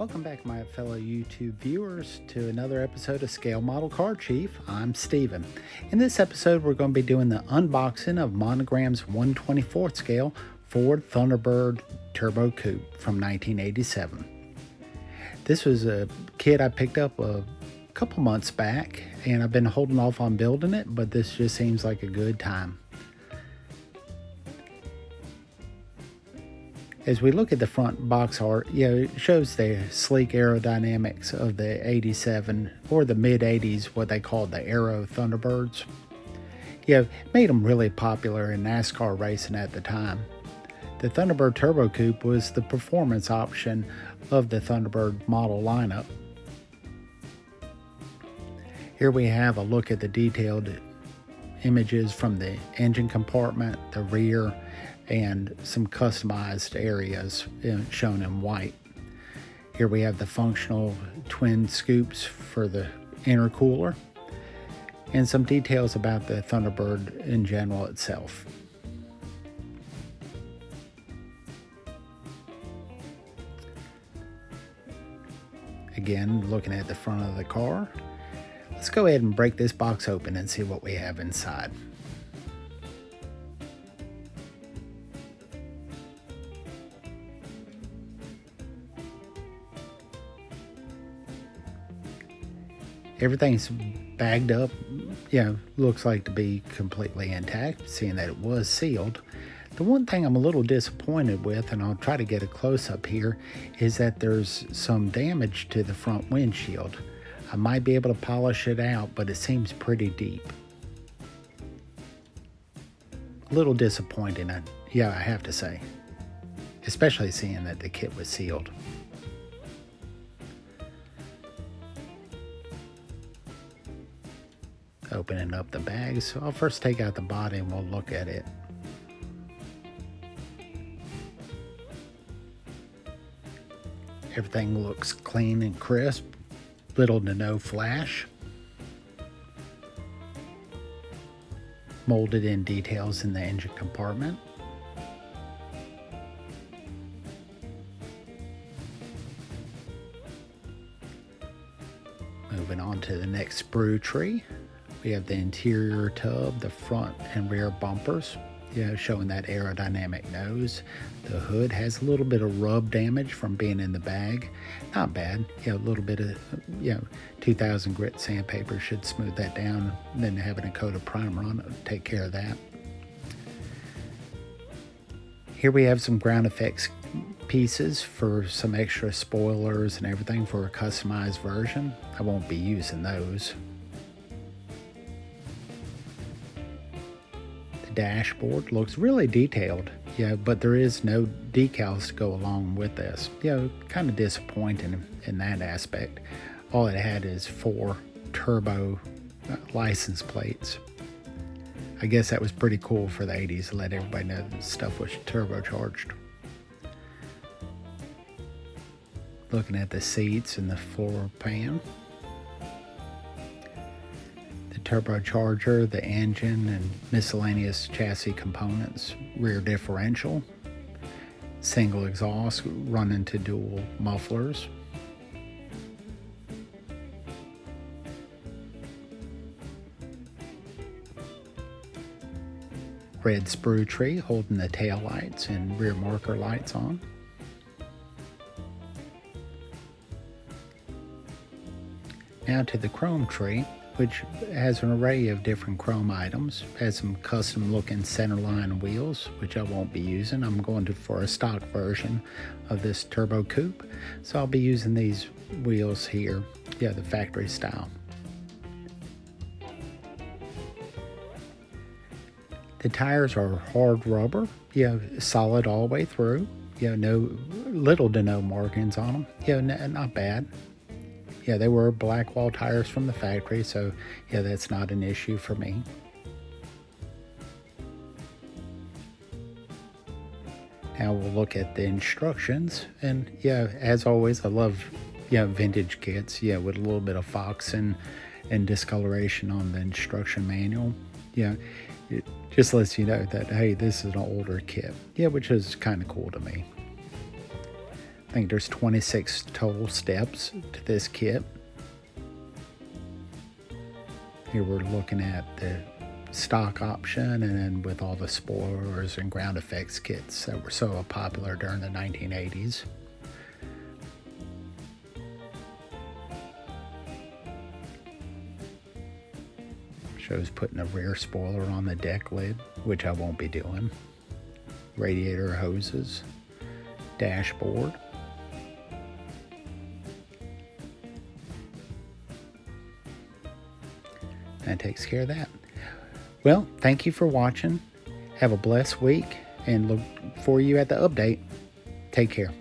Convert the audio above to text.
Welcome back, my fellow YouTube viewers, to another episode of Scale Model Car Chief. I'm Steven. In this episode, we're going to be doing the unboxing of Monogram's 1/24th scale Ford Thunderbird Turbo Coupe from 1987. This was a kit I picked up a couple months back, and I've been holding off on building it, but this just seems like a good time. As we look at the front box art, it shows the sleek aerodynamics of the 87 or the mid-80s, what they called the Aero Thunderbirds. Made them really popular in NASCAR racing at the time. The Thunderbird Turbo Coupe was the performance option of the Thunderbird model lineup. Here we have a look at the detailed images from the engine compartment, the rear, and some customized areas shown in white. Here we have the functional twin scoops for the intercooler and some details about the Thunderbird in general itself. Again, looking at the front of the car, let's go ahead and break this box open and see what we have inside. Everything's bagged up, looks like to be completely intact, seeing that it was sealed. The one thing I'm a little disappointed with, and I'll try to get a close-up here, is that there's some damage to the front windshield. I might be able to polish it out, but it seems pretty deep. A little disappointing, I have to say, especially seeing that the kit was sealed. Opening up the bag, so I'll first take out the body and we'll look at it. Everything looks clean and crisp, little to no flash. Molded in details in the engine compartment. Moving on to the next sprue tree. We have the interior tub, the front and rear bumpers, showing that aerodynamic nose. The hood has a little bit of rub damage from being in the bag. Not bad. A little bit of, 2000 grit sandpaper should smooth that down. And then having a coat of primer on it will take care of that. Here we have some ground effects pieces for some extra spoilers and everything for a customized version. I won't be using those. Dashboard looks really detailed, but there is no decals to go along with this. Kind of disappointing in that aspect. All it had is 4 turbo license plates. I guess that was pretty cool for the 80s to let everybody know that stuff was turbocharged. Looking at the seats and the floor pan. Turbocharger, the engine, and miscellaneous chassis components, rear differential, single exhaust running to dual mufflers. Red sprue tree holding the tail lights and rear marker lights on. Now to the chrome tree, which has an array of different chrome items, has some custom looking centerline wheels, which I won't be using. I'm going for a stock version of this Turbo Coupe, so I'll be using these wheels here, the factory style. The tires are hard rubber, solid all the way through, no little to no markings on them, not bad. They were black wall tires from the factory, so that's not an issue for me. Now we'll look at the instructions, and as always, I love vintage kits, with a little bit of foxing and discoloration on the instruction manual. It just lets you know that, hey, this is an older kit, which is kind of cool to me. I think there's 26 total steps to this kit. Here we're looking at the stock option, and then with all the spoilers and ground effects kits that were so popular during the 1980s. Shows putting a rear spoiler on the deck lid, which I won't be doing. Radiator hoses, dashboard. That takes care of that. Well, thank you for watching. Have a blessed week and look for you at the update. Take care.